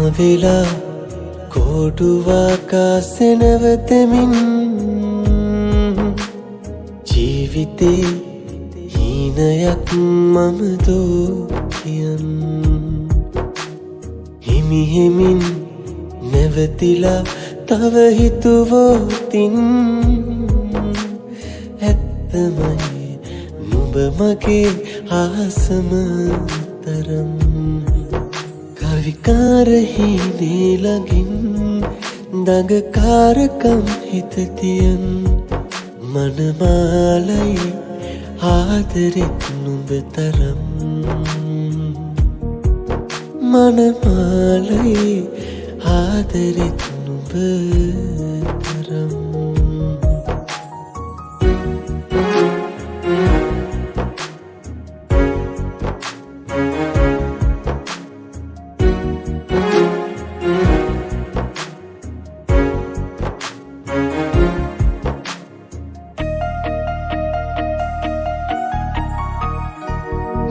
පාවෙලා කෝඩුවාකාසේ නැවතෙමින් ජීවිතේ හීනයක් මම දෝ කියන් හිමිහෙමින් නැවතිලා තව හිතුවෝතින් ඇත්තමයි නුඹ මගේ ආසම තරම් කවිකාරහිනේ ළඟින් දඟකාරකම් හිතතියන් මනමාලයි ආදරෙත් නුඹ තරම් මනමාලයි ආදරෙත් නුඹ තරම්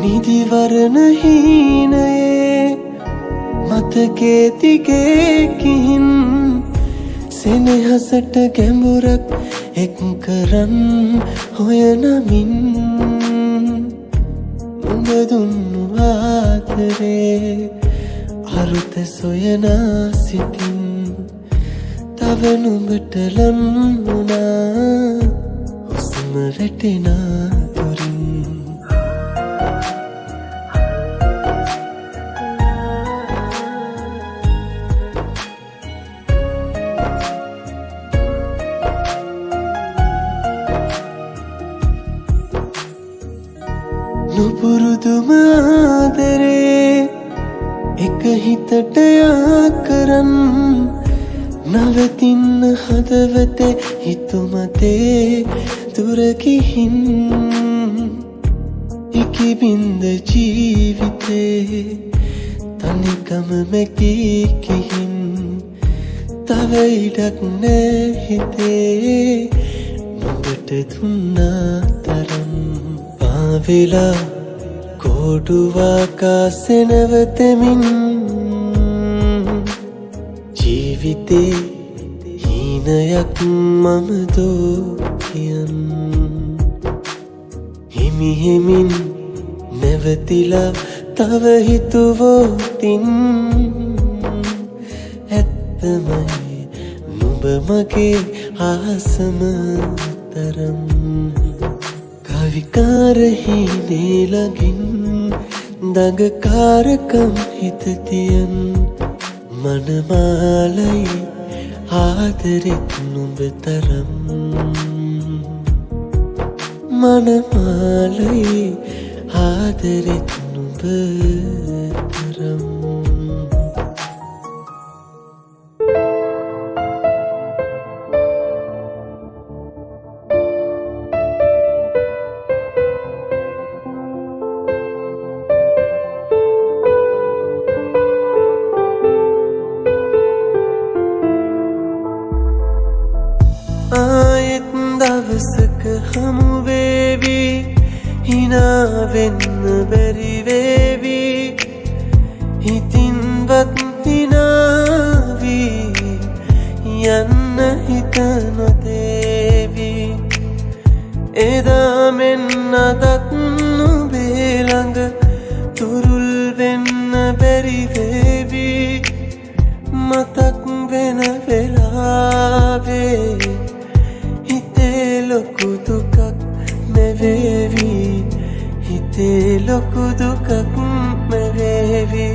නිදිවරණ හීනයේ මතකේ දිගේ කිහින් සෙනෙහසට ගැඹුරක් එක් කරන් හොයනමින් නුඹ දුන්නු ආදරේ අරුත සොයනා සිටින් තව නුඹට ලං වුණා හුස්ම වැටෙනා දුරින් නුපුරුදුම ආදරේ එක හිතට යා කරන් නවතින්න හදවතේ හිතුමතේ දුර ගිහින් ඉකිබින්ද ජීවිතේ තනිකම මැකී කිහින් තව ඉඩක් නෑ හිතේ නුඹට දුන්නා තරම් පාවෙලා කෝඩුවාකාසේ නැවතෙමින් ජීවිතේ හීනයක් මම දෝ කියන් හිමිහෙමින් නැවතිලා තව හිතුවෝතින් ඇත්තමයි නුඹ මගේ ආසම තරම් කවිකාරහිනේ ළඟින් දඟකාරකම් හිතතියන් මනමාලයි ආදරෙත් නුඹ තරම් මනමාලයි ආදරෙත් නුඹ තරම් ආයෙත් දවසක හමු වේවි හිනා වෙන්න බැරි වේවි හිතින්වත් හිනාවි යන්න හිත නොදේවි එදා මෙන්න අදත් නුඹේ ළඟ තුරුල් වෙන්න බැරි වේවි මතක් වෙන වෙලාවේ ලොකු දුකක් මෙවේවි හිතේ ලොකු දුකක් මෙවේවි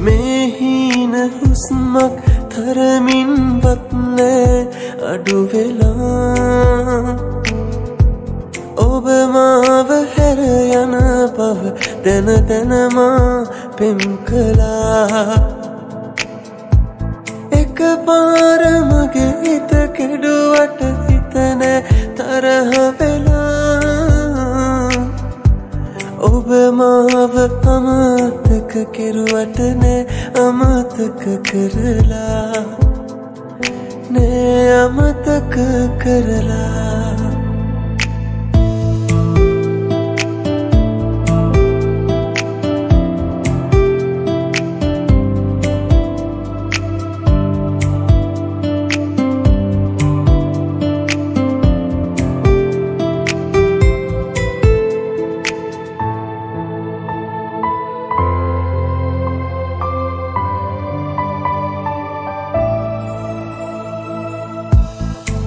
මේ හීන හුස්මක් තරමින්වත් නෑ අඩු වෙලා ඔබ මාව හැර යන බව දැන දැන මා පෙම් කළා එක් එක පාර මගේ හිත කෙඩුවට හිතන තරහ වෙලා ඔබ මාව අමතක කෙරුවට නෑ අමතක කරලා නෑ අමතක කරලා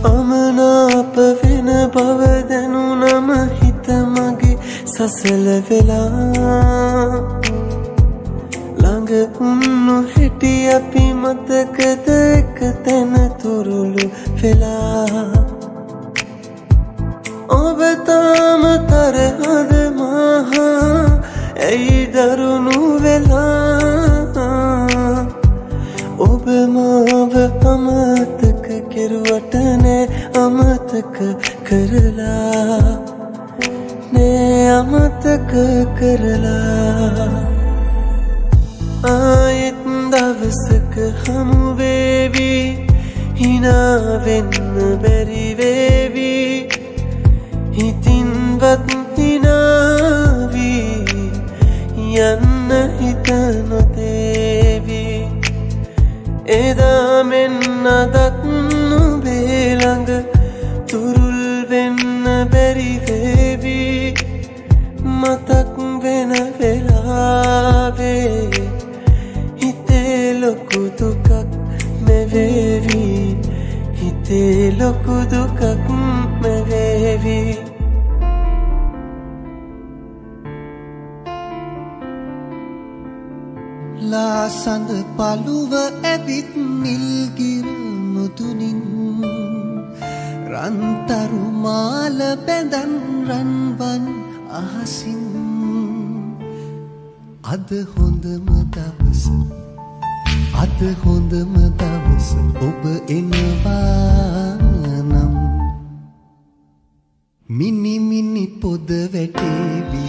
අමනාප වෙන බව දැනුනම හිත මගේ සසල වෙලා ළඟ වුණු හැටි අපි මතකද එක තැන තුරුළු වෙලා ඔබ තාම තරහද මහා ඇයි දරුණු වෙලා ඔබ මාව අමතක කෙරුවට නෑ අමතක කරලා නෑ අමතක කරලා ආයෙත් දවසක හමු වේවි හිනා වෙන්න බැරි වේවි හිතින්වත් හිනාවි යන්න හිත නොදේවි එදා මෙන්න දත් නුඹේ ළඟ තුරුල් වෙන්න බැරි වේවි මතක් වෙන වෙලාවේ හිතේ ලොකු දුකක් මෙවේවි හිතේ ලොකු දුකක් මෙවේවි ලාසඳ පළුව ඇවිත් නිල්ගිර මුතුනින් රන්තරු මාල බැඳන් රන්වන් අහසින් අද හොඳම දවස අද හොඳම දවස ඔබ එනවා නම් මිනි මිනි පොද වැටේවි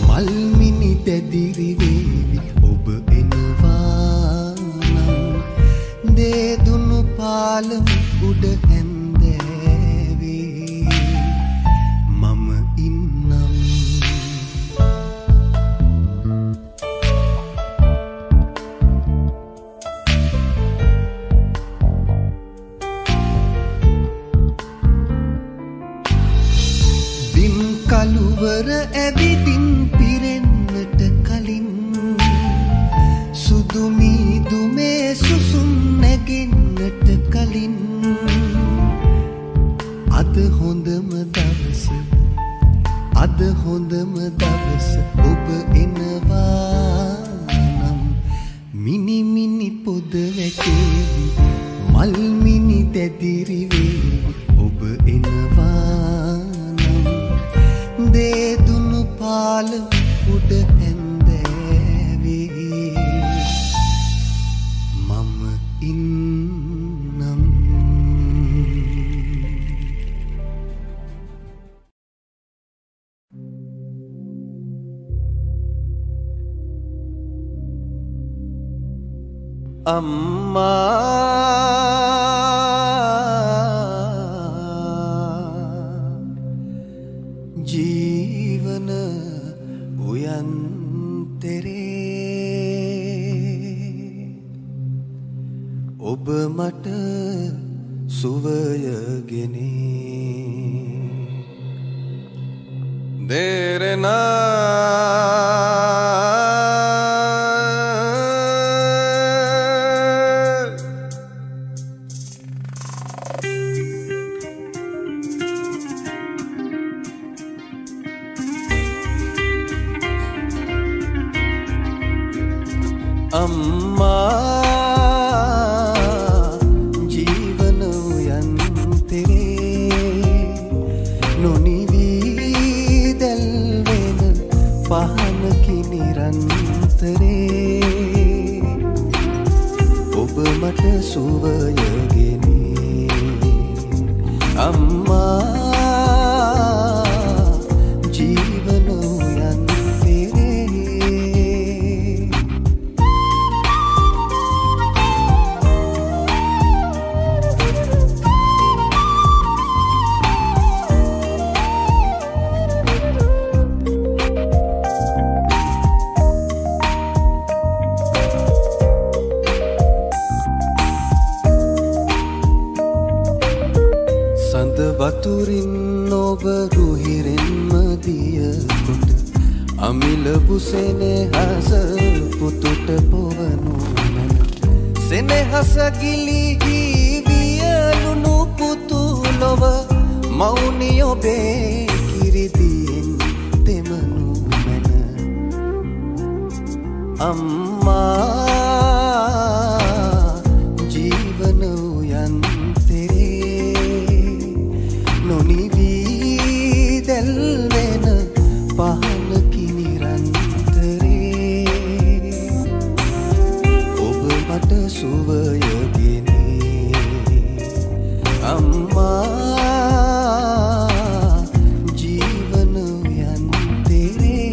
මල් මිනි දැදිරි වේවි ඔබ එනවා නම් දේදුණු පාලම උඩ හැන්දෑවේ මම ඉන්නම් බිම් කළුවර ඇවිදින් පිරෙන්නට කලින් සුදු මීදුමේ සුසුම් නැගෙන්නට කලින් අද හොඳම දවස අද හොඳම දවස ඔබ එනවා නම් මිනි මිනි පොද වැටේවි මල් මිනි දැදිරි වේවි ඔබ එනවා නම් දේදුණු පාලම උඩ හැන්දෑවේ මම ඉන්නම් ජීවන උයන්තරේ ඔබ මට සුවයගෙනේ ජීවන උයන්තරේ නොනිවී දැල්වෙන පහනකි නිරන්තරේ ඔබ මට සුවයගෙන අම්මා ජීවන උයන් වතුරින් ඔබ රුහිරෙන්ම දියකොට අමිල පුසෙනෙහස පුතුට පොවනු මැන සෙනෙහස ගිලි ජීවියලුණු පුතු ලොව මෞනි ඔබේ කිරිදියෙන් තෙමනු මැන අම්මා ජීවන උයන් නොනිවී දැල්වෙන පහනකි නිරන්තරේ ඔබ මට සුවයගෙන අම්මා ජීවන යන්තරේ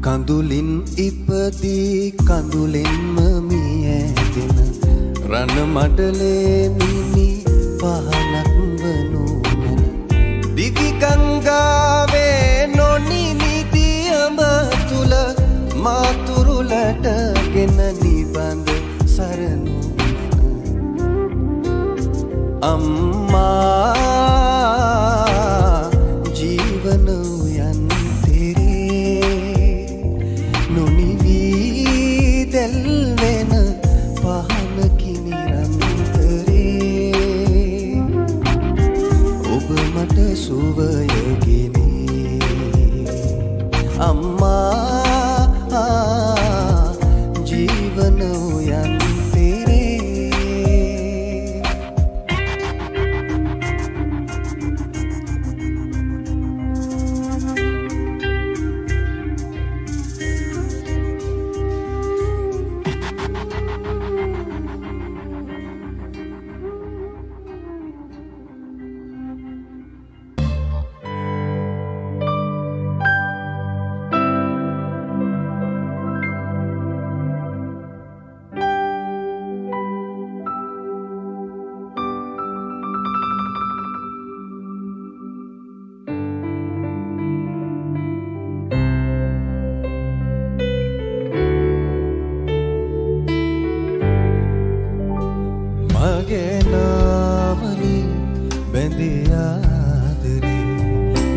කඳුලින් ඉපදී කඳුලෙන්ම මිය ඇදෙන රණ මඩලේ මිනි පහනක් වනු මැන දිවි ගංගාවේ නොනිනිදි අඹ තුල මාතුරුලටගෙන නිබඳ සරනු මැන අම්මා ජීවන උයන් දැල්වෙන පහනකි නිරන්තරේ ඔබ මට සුවයගෙන අම්මා ජීවන උයන් මගේ නාමනි බැඳී ආදරේ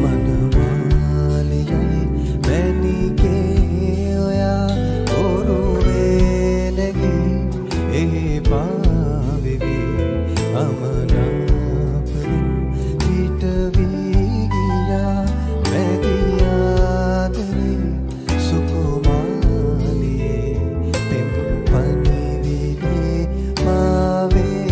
මනමාලියයි මැනිකේ ඔයා ඔරුවේ නැගී එහි පාවෙවි අමනාපරින් පිට වී ගියා බැඳී ආදරේ සුකුමාලියේ පෙම් පනිවිනේ මාවේ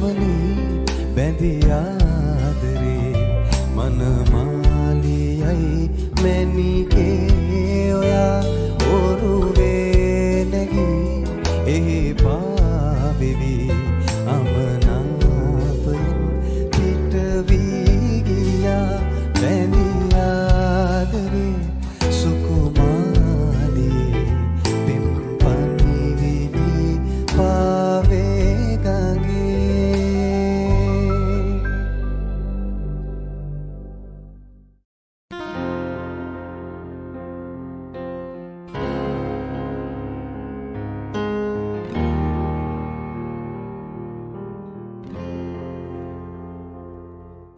කවලේ බැඳියාදරේ මනමාලියයි මැනිගේ ඔයා ඔරුවේ නැගී එහි පාවෙවි අමනාපයෙන් පිටවී ගියා බැඳියාදරේ සුකුමාලියේ පෙම් පනිවිවි පාවේ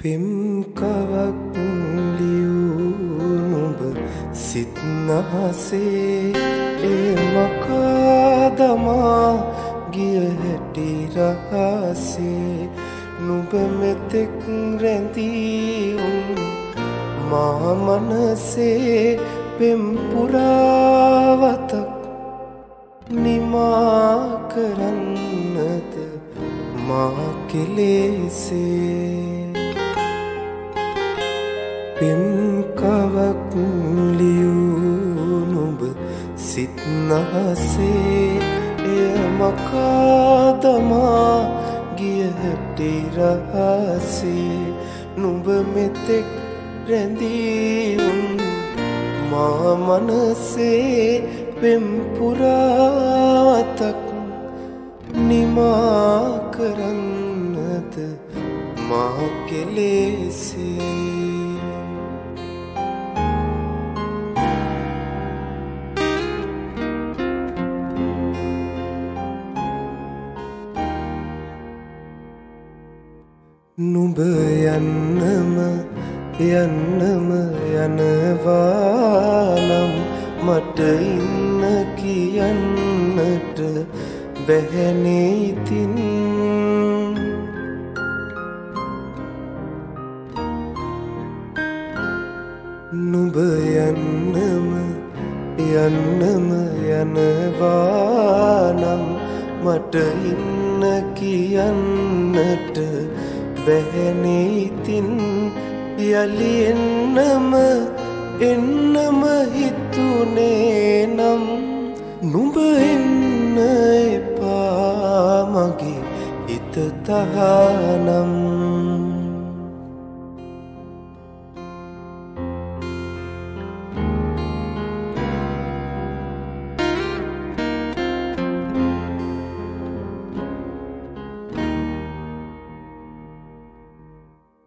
පෙම් කවක් ලියූ නුඹ සිත් නහසේ ඒ මකාදමා ගිය හැටි රහසේ නුඹ මෙතෙක් රැඳී මා මනසේ පෙම් පුරාවතක් නිමා කරන්නද මා කෙලෙසේ පෙම් කවක් ලියූ නුඹ සිත් නහසේ එය මකාදමා ගිය හැටි රහසේ නුඹ මෙතෙක් රැඳී මා මනසේ පෙම් පුරාවතක් නිමා කරන්නද මා කෙලෙසේ නුඹ යන්නම යනවානම් මට ඉන්න කියන්නට බැහැනේ ඉතින් නුඹ යන්නම යනවානම් මට ඉන්න කියන්නට බැහැනේ ඉතින් යලි එන්නම හිතුනේ නම් නුඹ එන්න එපා මගේ හිත තහනම්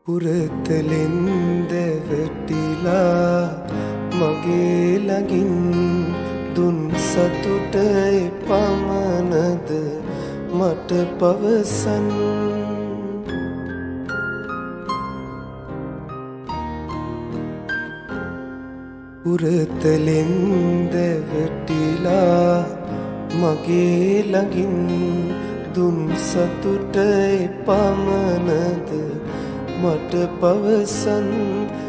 පුරතලෙන් දැවටිලා මගේ ළඟින් දුන් සතුට පමණද මට පවසන් පුරතලෙන් දැවටිලා මගේ ළඟින් දුන් සතුට පමණද මට පවසන්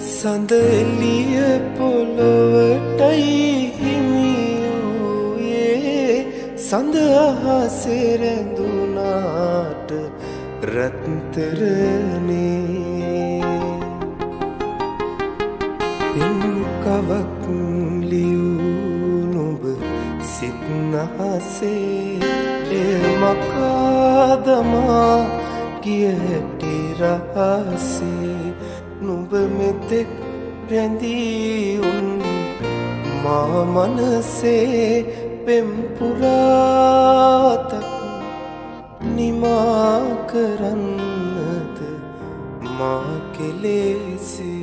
සඳ එළිය පොළොවටයි හිමියුයේ සඳ අහසේ රැඳුනාට රත්තරනේ පෙම් කවක් ලියූ නුඹ සිත් නහසේ එය මකාදමා ගිය හැටි රහසේ නුඹ මෙතෙක් රැඳී මා මනසේ පෙම් පුරාවතක් නිමා කරන්නද මා කෙලෙසේ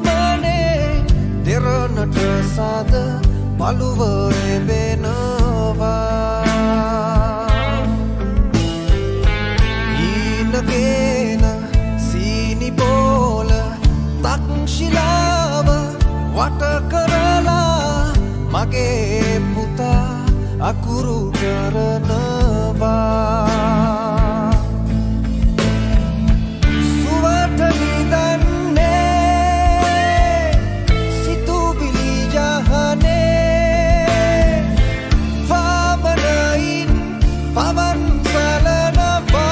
mané derana sada paluwe benawa inagena sini bola takshilava watakarala mage puta akuru karanawa suvatani danne situ bili jahane famanain pavan salanawa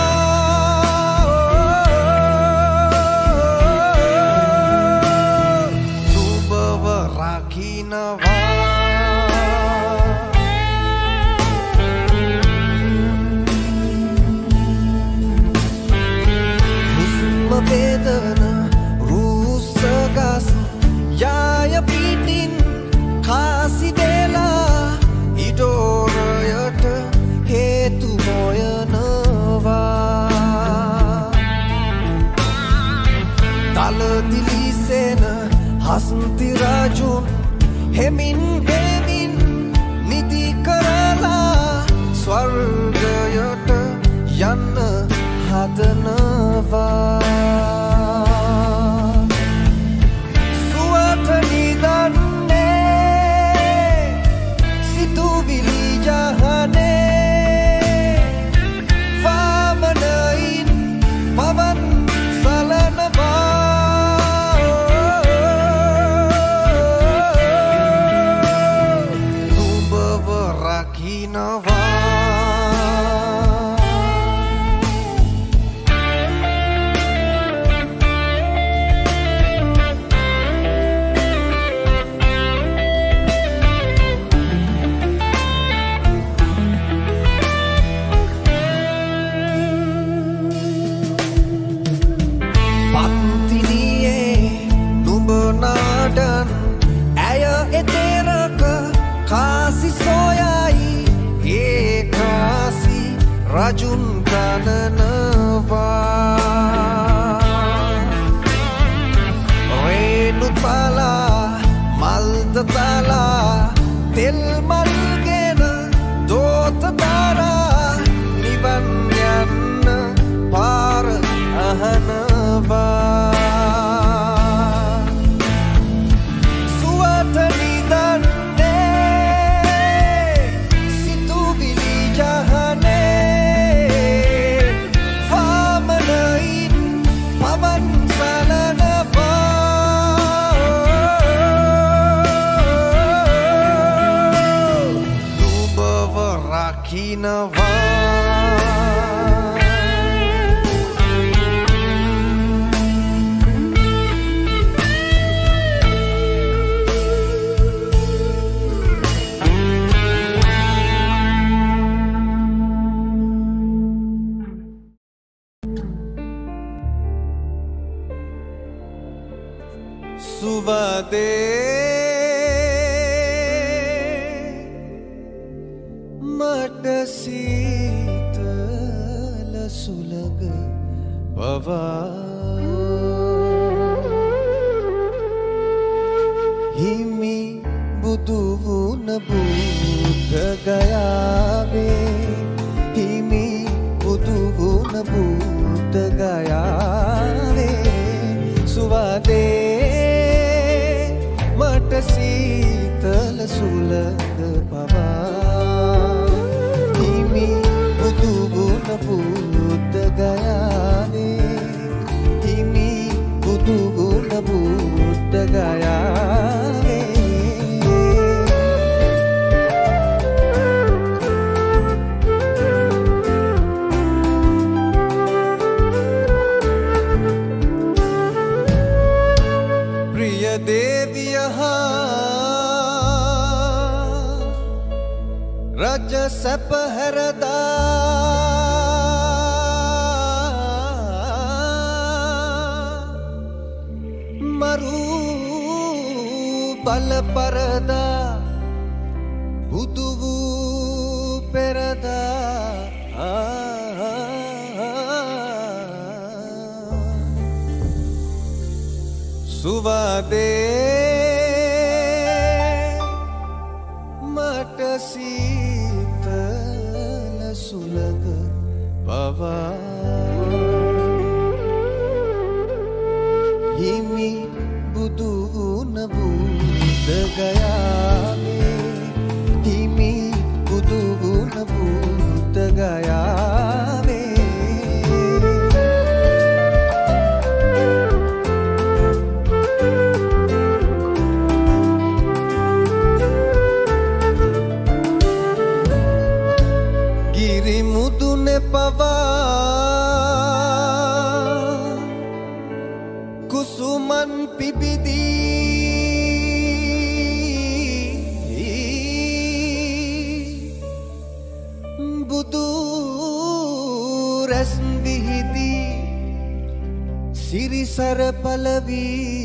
nubawa rakinawa vedana rusagas yaya pitin khasi dela idorayata hetu moyanawa tala dilisena hasanti rajun hemin hemin niti karala swargayata yanna hadanawa suatani danne situ bili jahane famanain pavan salanawa nubawa rakinawa dan aya eteraka kasi soyai ekasi rajun kananawa renut pala maldatala tel malgena dotatara nivan yanna par ahanawa Kinawa suvade mata sitala sulaga pava himi buduvuna buddha gayave himi buduvuna buddha gayave suvade mata sitala sulaga pava buduvuna buddha gayane himi buduvuna buddha gayane priya deviya raja sapaharada maru bal parada buduvu perada suva සුවදේ මට සීතල සුළඟ පවා හිමි බුදු වුණ බුද්ධ ගයාවේ හිමි බුදු වුණ බුද්ධ ගයාවේ ගිරි මුදුනේ පවා කුසුමන් පිබිදී බුදු රැස් විහිදී සිරිසර පලවී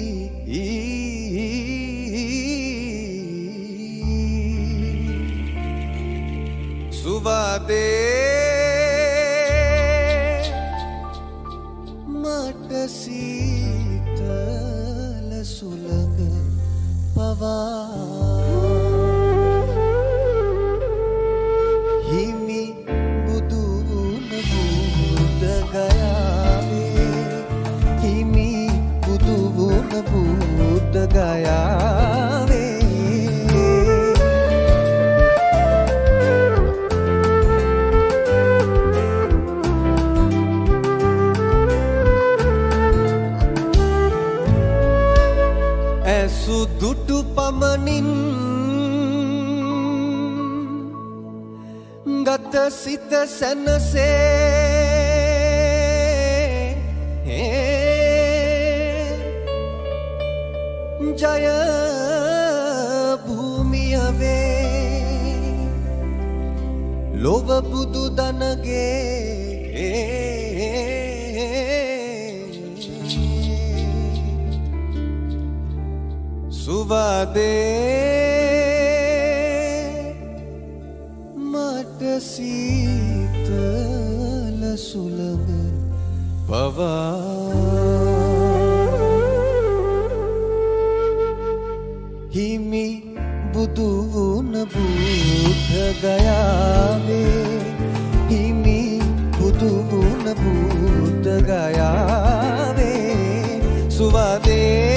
සුවදේ මට සීතල සුළඟ පවා හිමි බුදු වුණ බුද්ධ ගයාවේ හිමි බුදු වුණ බුද්ධ ගයාවේ සුදුටු පමණින් ගත සිත සැනසේ ජය භූමිය වේ ලොව බුදු දනගේ සුවදේ මට සීතල සුළඟ පවා හිමි බුදු වුණ බුද්ධ ගයාවේ හිමි බුදු වුණ බුද්ධ ගයාවේ සුවදේ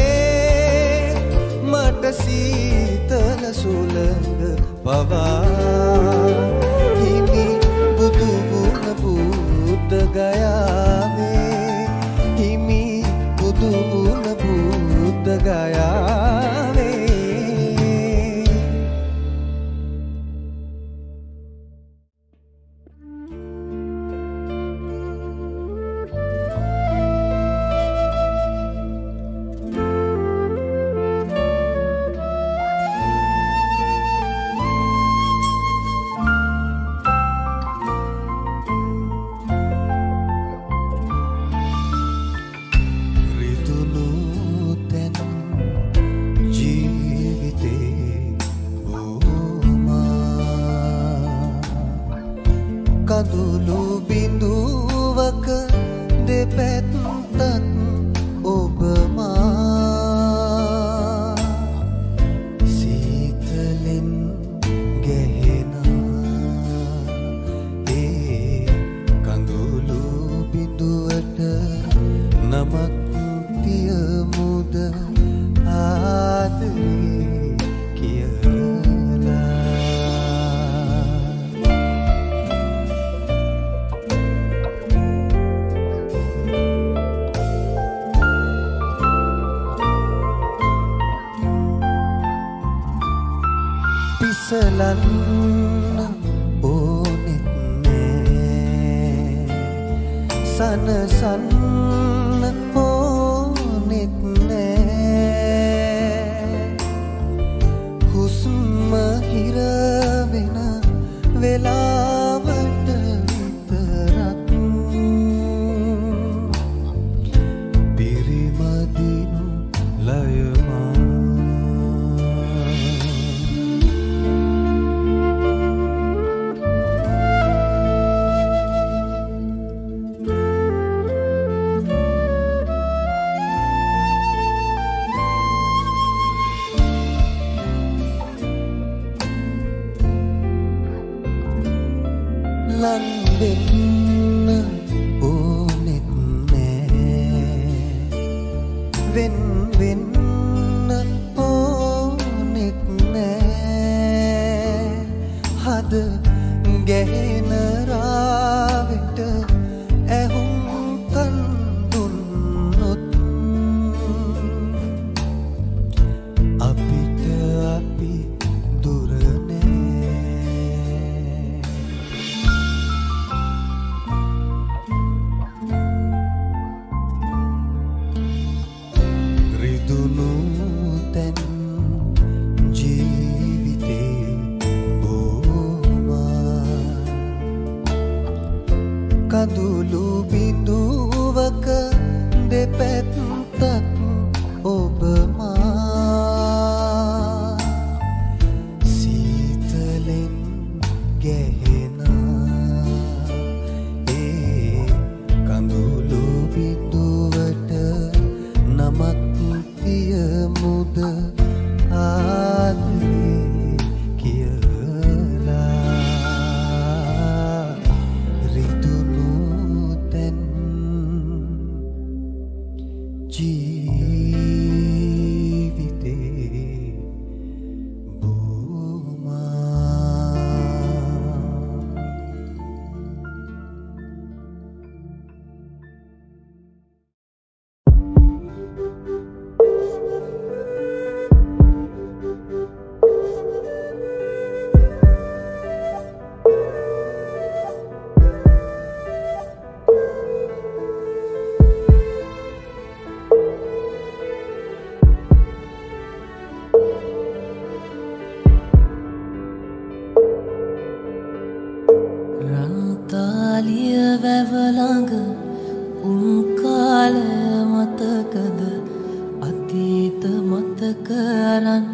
මට සීතල සුළඟ පවා හිමි බුදු වුණ බුද්ධ ගයාවේ හිමි බුදු වුණ බුද්ධ ගයාවේ කඳුළු බිඳුවක දෙපැත්තත් ඔබ මා සීතලෙන් ගැහෙන ඒ කඳුළු බිඳුවට නමක් තියමුද ආදරේ පිසලන්න ඕනෙත් නෑ සනසන්න ඕනෙත් නෑ හුස්ම හිර වෙන වෙලාවට විතරක් පිරිමදිනු ලයමා වෙන්න ඕනෙත් නෑ වෙන් වෙන්න ඕනෙත් නෑ හද ගැහෙන රාවෙට ඇහුම් කන් දුන්නොත් අපිට අපි දුර රිදුණු තැන් ජීවිතේ කඳුළු බිඳුවක දෙපැත්තක් ඔබ මා සීතලෙන් ගැහෙන ඒ කඳුළු බිඳුවට නමක් තියමුද ආදරේ වැවලඟ කාලය මතකද අතීත මතකරන්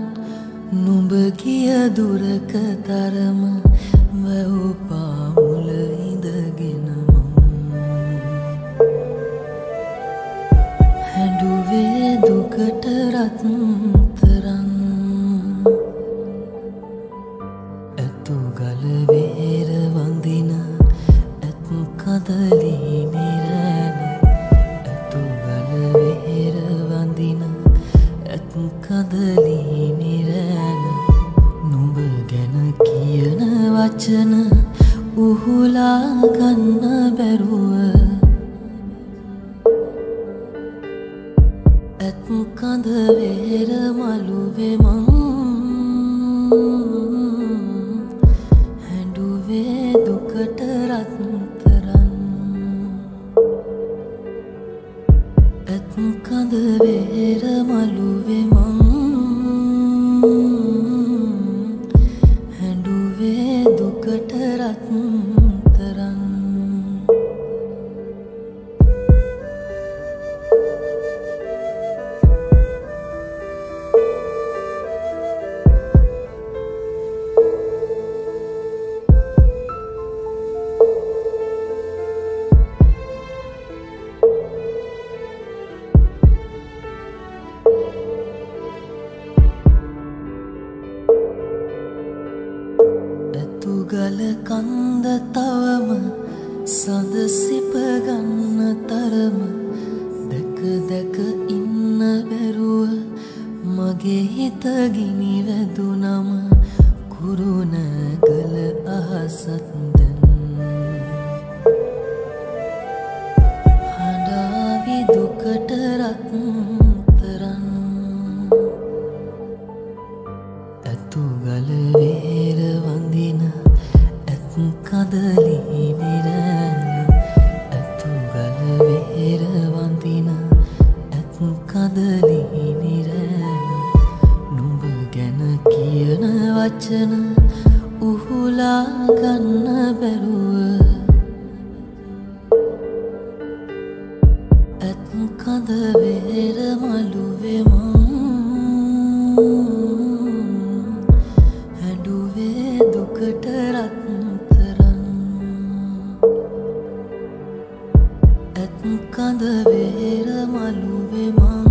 නුඹ කිය දුරක තරම වැව්පා මුල ඉඳගෙන හැඬුවේ දුකට රත්තරන් ඇතු ගල වෙහෙර වඳින කදලී නිරෑන ඇතු ගල වෙහෙර වඳින ඇත් කදලී නිරෑන නුඹ ගැන කියන වචන උහුලා ගන්න බැරුව ඇත් කඳ වෙහෙර මළුවේ මං හැඬුවේ දුකට රත්තරන් ඇත් කඳ වෙහෙර මළුවේ මං හැඬුවේ දුකට රත්තරන් ගල කන්ද තවම සඳ සිප ගන්න තරම දැක දැක ඉන්න බැරුව මගේ හිත ගිනි වැදුනම කුරුණගල අහසත් දැන් හඬාවි දුකට රත්තරන් ඇතු ගල වෙහෙර වඳින කදලී නිරෑන ඇතු ගල වෙහෙර වඳින ඇත් කදලී නිරෑන නුඹ ගැන කියන වචන උහුලා ගන්න බැරුව ඇත් කඳ වෙහෙර මළුවේ මං හැඬුවේ දුකට රත්තරන් ඇත් කඳ වෙහෙර මළුවේ මං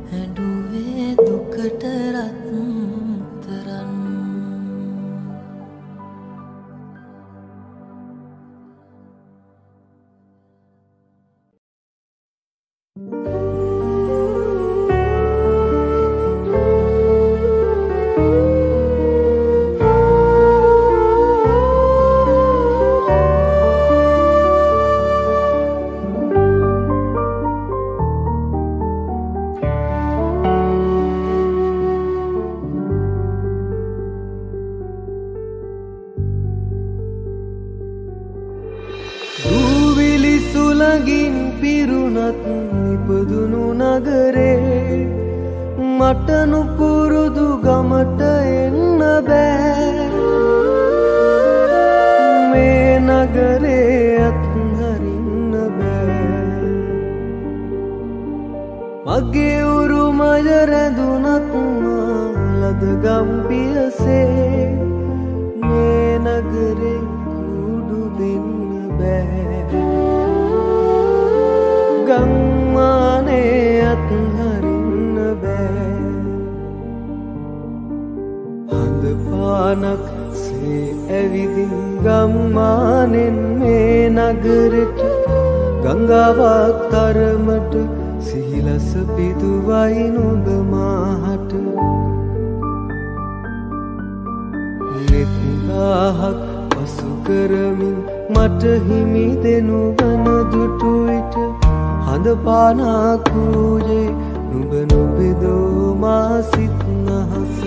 හැඬුවේ දුකට රත්තරන් නගරේ මට නුපුරුදු ගමට එන්න බෑ මේ නගරේ අත්හරින්න බෑ මගේ උරුමය රැඳුනත් ලද ගම්පියසේ මේ නගරේ කුඩු දෙන්න බෑ ගම්මානේ අත්හරින්න බෑ හඳ පානක් සේ ඇවිදින් ගම්මානෙන් මේ නගරෙට ගංගාවක් තරමට සිහිලස පිදුවයි නුඹ මාහට නෙත්දාහක් පසු කරමින් මට හිමි දෙනු වන දුටු විට හඳ පානක් වූයේ නුඹ නොබෙදෝ මා සිත් නහස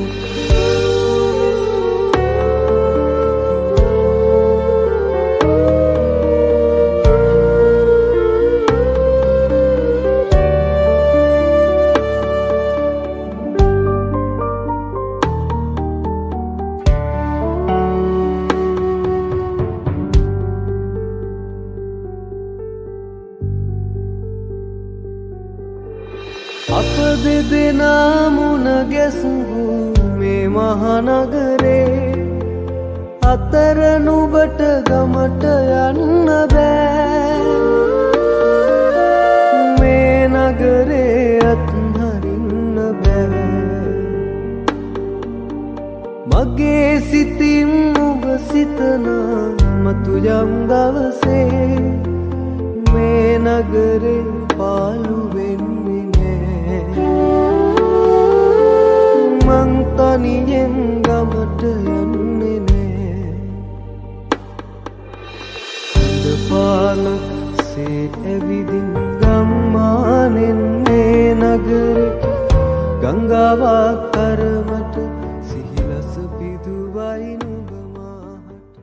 අප දෙදෙනා මුණ ගැසූ මේ මහනගරේ අතර නුඹට ගමට යන්න බෑ මේ නගරේ අත්හරින්න බෑ මගේ සිතින් ඔබ සිතන මතු යම් දවසේ මේ නගරේ පාළු වෙන්නේ මං තනියෙන් ගමට යන්නේ නෑ හඳ පාලක් සේ ඇවිදින් ගම්මානෙන් මේ නගරෙට ගංගාවක් කරමට සිහිලස පිදුවයි නුඹ මාහට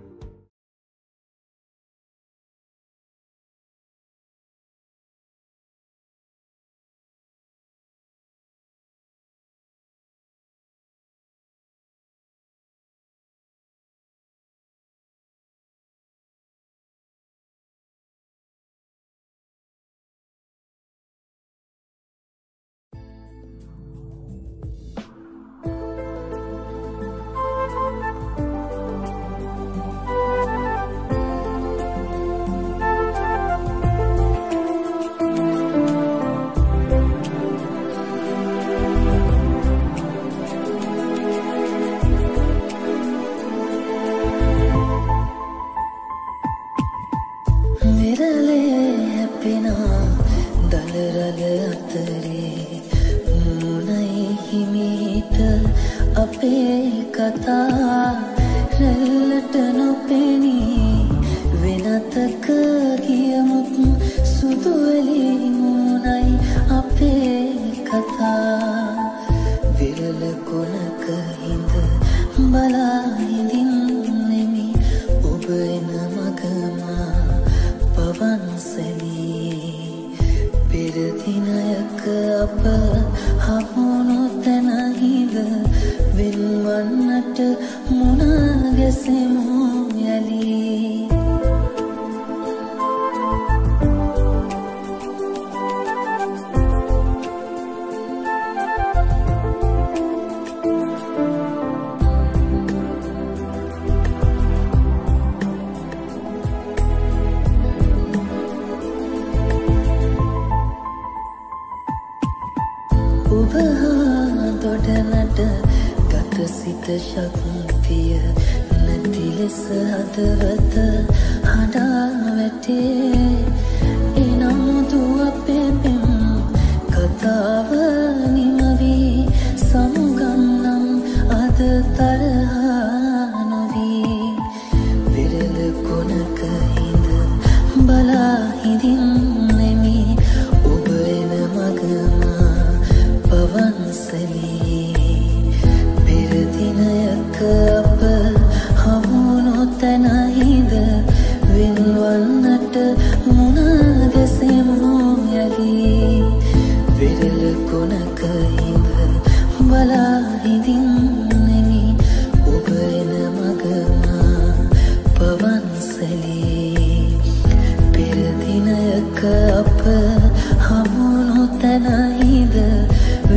විරල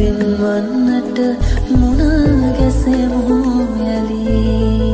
විල්වන්නට මුණ ගැසෙමු යලි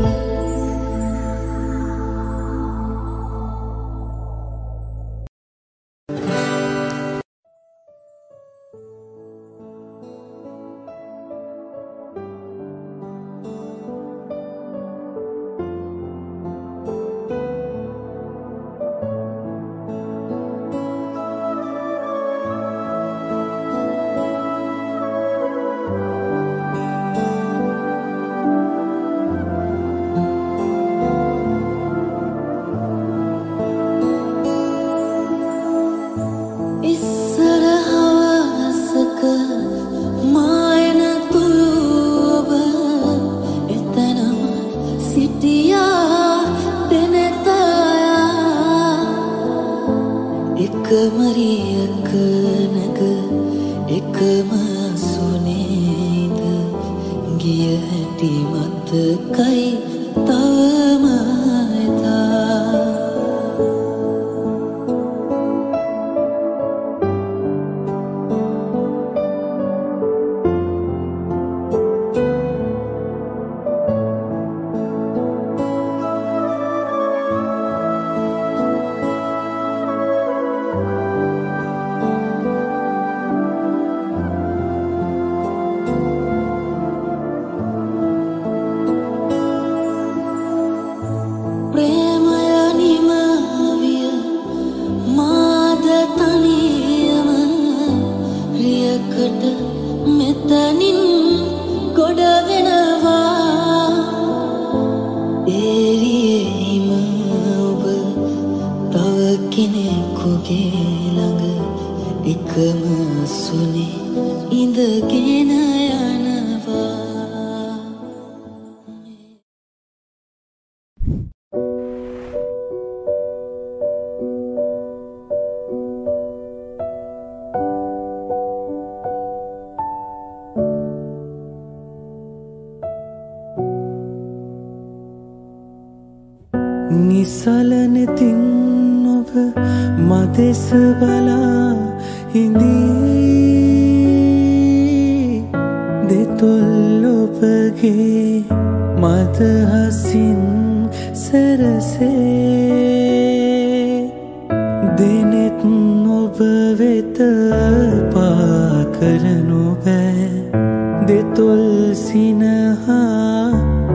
නිසලනෙතින් ඔබ මදෙස බලා හිඳී දෙතොල් ඔබගේ මදහසින් සැරසේ දෙනෙත් ඔබ වෙත පාකරනු බෑ දෙතොල් සිනහා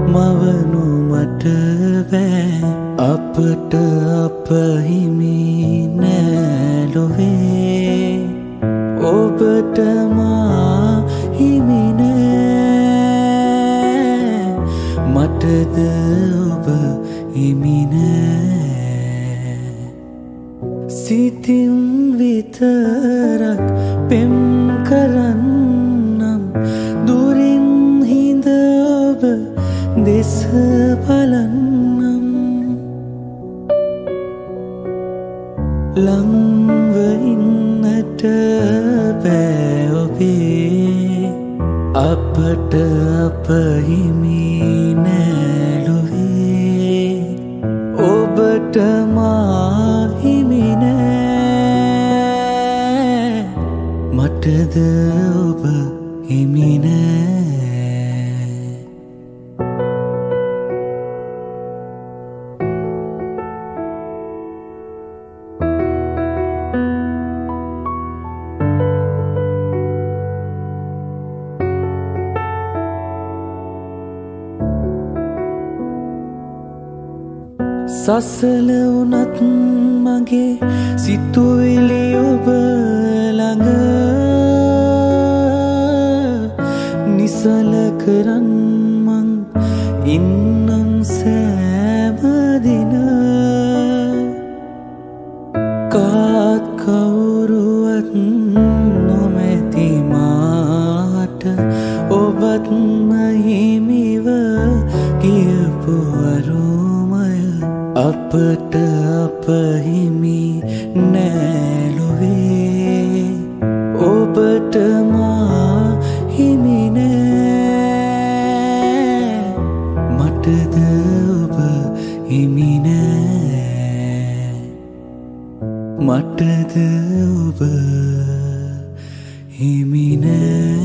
මවනු මට බෑ අපට අප හිමි නෑලොවේ ඔබට මා හිමි නෑ මටද ඔබ හිමි නෑ සිතින් විතරක් පෙම් කරන්නම් දුරින් හිඳ ඔබ දෙස බලන්නම් ලංව ඉන්නට බෑ ඔබේ අපට අප හිමි නෑලොවේ ඔබට මා හිමි නෑ මටද ඔබ හිමි නෑ සසල වුණත් මගේ සිතුවිලි ඔබ ළඟ නිසල කරන් මං ඉන්නම් සෑම දින කාත් කවුරුවත් නොමැති මාට ඔබත් හිමිව කියපු අරුමය අපට අප හිමි නෑලොවේ ඔබට මා හිමි නෑ මටද ඔබ හිමි නෑ මටද ඔබ හිමි නෑ